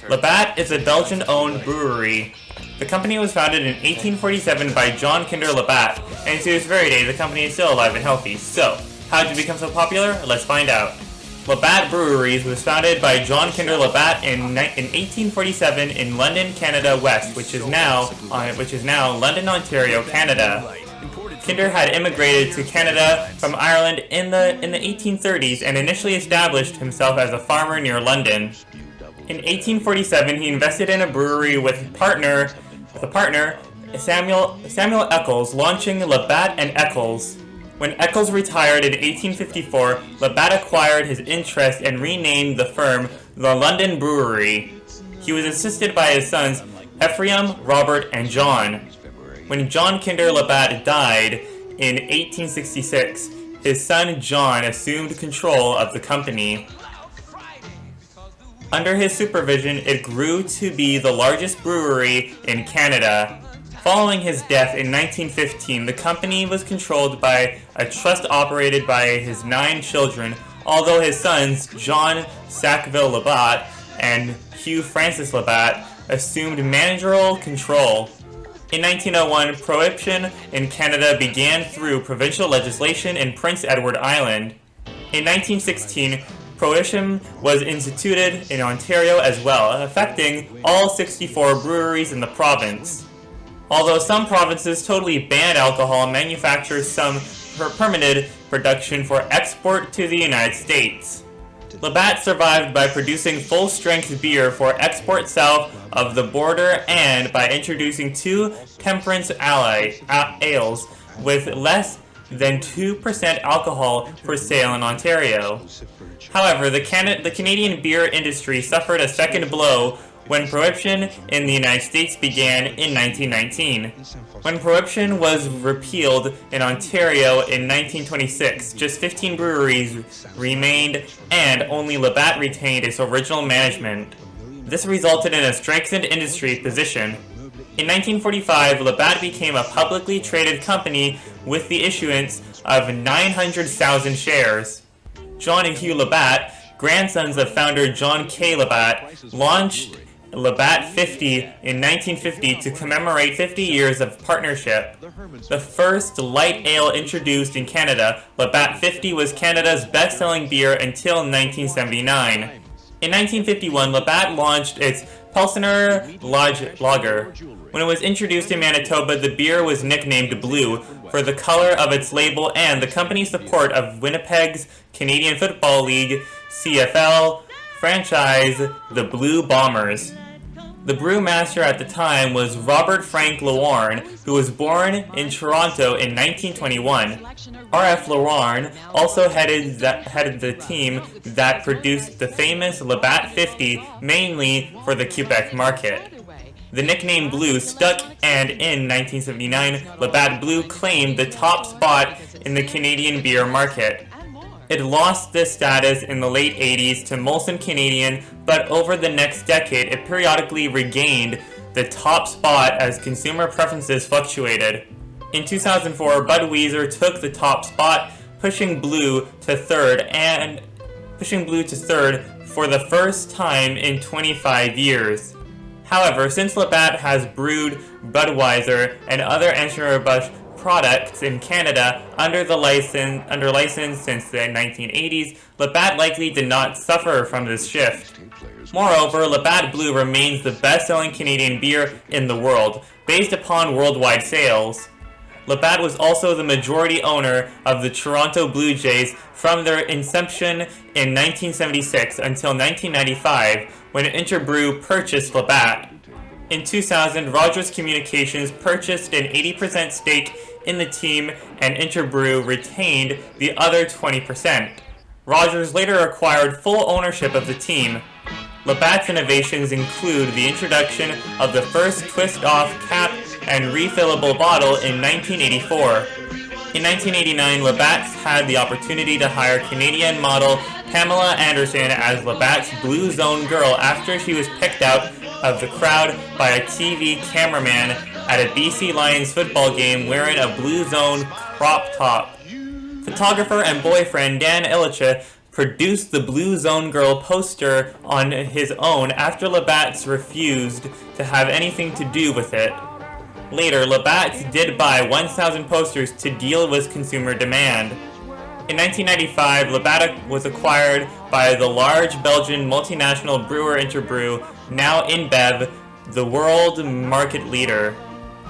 Labatt is a Belgian-owned brewery. The company was founded in 1847 by John Kinder Labatt, and to this very day the company is still alive and healthy. So, how did it become so popular? Let's find out. Labatt Breweries was founded by John Kinder Labatt in 1847 in London, Canada West, which is now London, Ontario, Canada. Kinder had immigrated to Canada from Ireland in the 1830s and initially established himself as a farmer near London. In 1847, he invested in a brewery with a partner Samuel Eccles, launching Labatt and Eccles. When Eccles retired in 1854, Labatt acquired his interest and renamed the firm the London Brewery. He was assisted by his sons Ephraim, Robert, and John. When John Kinder Labatt died in 1866, his son John assumed control of the company. Under his supervision, it grew to be the largest brewery in Canada. Following his death in 1915, the company was controlled by a trust operated by his 9 children, although his sons, John Sackville Labatt and Hugh Francis Labatt, assumed managerial control. In 1901, prohibition in Canada began through provincial legislation in Prince Edward Island. In 1916, prohibition was instituted in Ontario as well, affecting all 64 breweries in the province. Although some provinces totally banned alcohol, manufacturers some permitted production for export to the United States. Labatt survived by producing full-strength beer for export south of the border and by introducing 2 temperance ales with less than 2% alcohol for sale in Ontario. However, the Canadian beer industry suffered a second blow when prohibition in the United States began in 1919. When prohibition was repealed in Ontario in 1926, just 15 breweries remained and only Labatt retained its original management. This resulted in a strengthened industry position. In 1945, Labatt became a publicly traded company with the issuance of 900,000 shares. John and Hugh Labatt, grandsons of founder John K. Labatt, launched Labatt 50 in 1950 to commemorate 50 years of partnership. The first light ale introduced in Canada, Labatt 50 was Canada's best-selling beer until 1979. In 1951, Labatt launched its Pilsner Lager. When it was introduced in Manitoba, the beer was nicknamed Blue for the color of its label and the company's support of Winnipeg's Canadian Football League CFL franchise, the Blue Bombers. The brewmaster at the time was Robert Frank Lorne, who was born in Toronto in 1921. R.F. Lorne also headed the team that produced the famous Labatt 50, mainly for the Quebec market. The nickname Blue stuck, and in 1979, Labatt Blue claimed the top spot in the Canadian beer market. It lost this status in the late 80s to Molson Canadian, but over the next decade it periodically regained the top spot as consumer preferences fluctuated. In 2004, Budweiser took the top spot, pushing Blue to third for the first time in 25 years. However, since Labatt has brewed Budweiser and other Anheuser-Busch products in Canada under license since the 1980s, Labatt likely did not suffer from this shift. Moreover, Labatt Blue remains the best-selling Canadian beer in the world, based upon worldwide sales. Labatt was also the majority owner of the Toronto Blue Jays from their inception in 1976 until 1995, when Interbrew purchased Labatt. In 2000, Rogers Communications purchased an 80% stake in the team and Interbrew retained the other 20%. Rogers later acquired full ownership of the team. Labatt's innovations include the introduction of the first twist-off cap and refillable bottle in 1984. In 1989, Labatt had the opportunity to hire Canadian model Pamela Anderson as Labatt's Blue Zone girl after she was picked out of the crowd by a TV cameraman at a BC Lions football game wearing a Blue Zone crop top. Photographer and boyfriend Dan Illicha produced the Blue Zone Girl poster on his own after Labatt refused to have anything to do with it. Later, Labatt did buy 1,000 posters to deal with consumer demand. In 1995, Labatt was acquired by the large Belgian multinational brewer Interbrew, now InBev, the world market leader.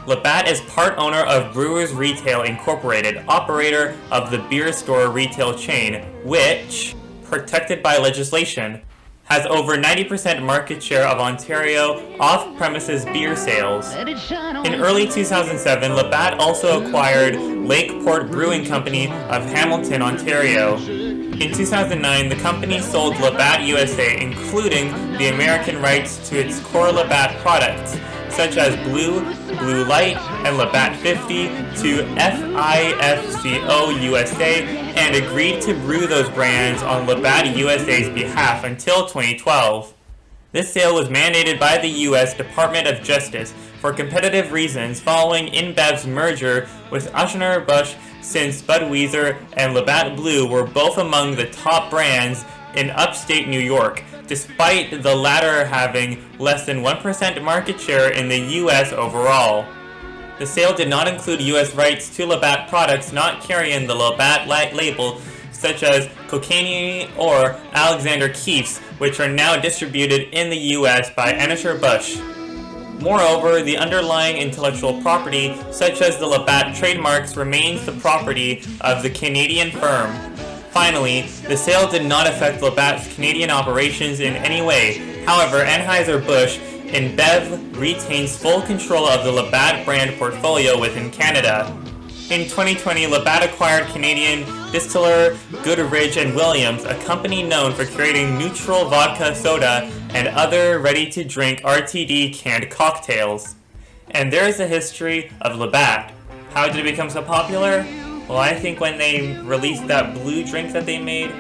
Labatt is part owner of Brewers Retail Incorporated, operator of the beer store retail chain, which, protected by legislation, has over 90% market share of Ontario off-premises beer sales. In early 2007, Labatt also acquired Lakeport Brewing Company of Hamilton, Ontario. In 2009, the company sold Labatt USA, including the American rights to its core Labatt products, such as Blue, Blue Light, and Labatt 50 to FIFCO USA, and agreed to brew those brands on Labatt USA's behalf until 2012. This sale was mandated by the U.S. Department of Justice for competitive reasons following InBev's merger with Anheuser-Busch, since Budweiser and Labatt Blue were both among the top brands in upstate New York, despite the latter having less than 1% market share in the U.S. overall. The sale did not include U.S. rights to Labatt products not carrying the Labatt label, such as Kokanee or Alexander Keith's, which are now distributed in the U.S. by Anheuser-Busch. Moreover, the underlying intellectual property, such as the Labatt trademarks, remains the property of the Canadian firm. Finally, the sale did not affect Labatt's Canadian operations in any way. However, Anheuser-Busch InBev retains full control of the Labatt brand portfolio within Canada. In 2020, Labatt acquired Canadian distiller Goodrich & Williams, a company known for creating neutral vodka soda and other ready-to-drink RTD canned cocktails. And there is the history of Labatt. How did it become so popular? Well, I think when they released that blue drink that they made,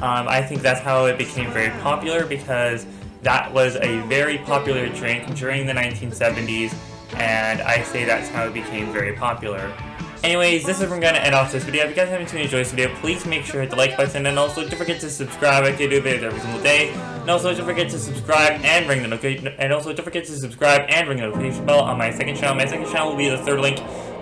I think that's how it became very popular, because that was a very popular drink during the 1970s, and I say that's how it became very popular. Anyways, this is where I'm going to end off this video. If you guys haven't enjoyed this video, please make sure to hit the like button, and also don't forget to subscribe. I do videos every single day. And also don't forget to subscribe and ring the notification bell on my second channel. My second channel will be the third link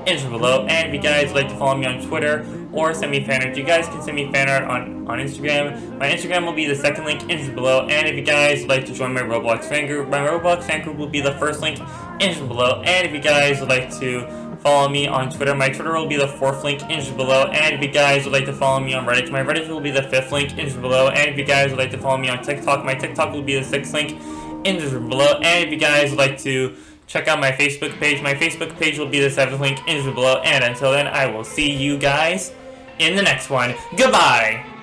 in below. And if you guys would like to follow me on Twitter or send me fan art, you guys can send me fan art on Instagram. My Instagram will be the second link in below. And if you guys would like to join my Roblox fan group, my Roblox fan group will be the first link in below. And if you guys would like to follow me on Twitter, my Twitter will be the fourth link in below. And if you guys would like to follow me on Reddit, my Reddit will be the fifth link in below. And if you guys would like to follow me on TikTok, my TikTok will be the sixth link in below. And if you guys would like to check out my Facebook page will be the seventh link in below. And until then, I will see you guys in the next one. Goodbye!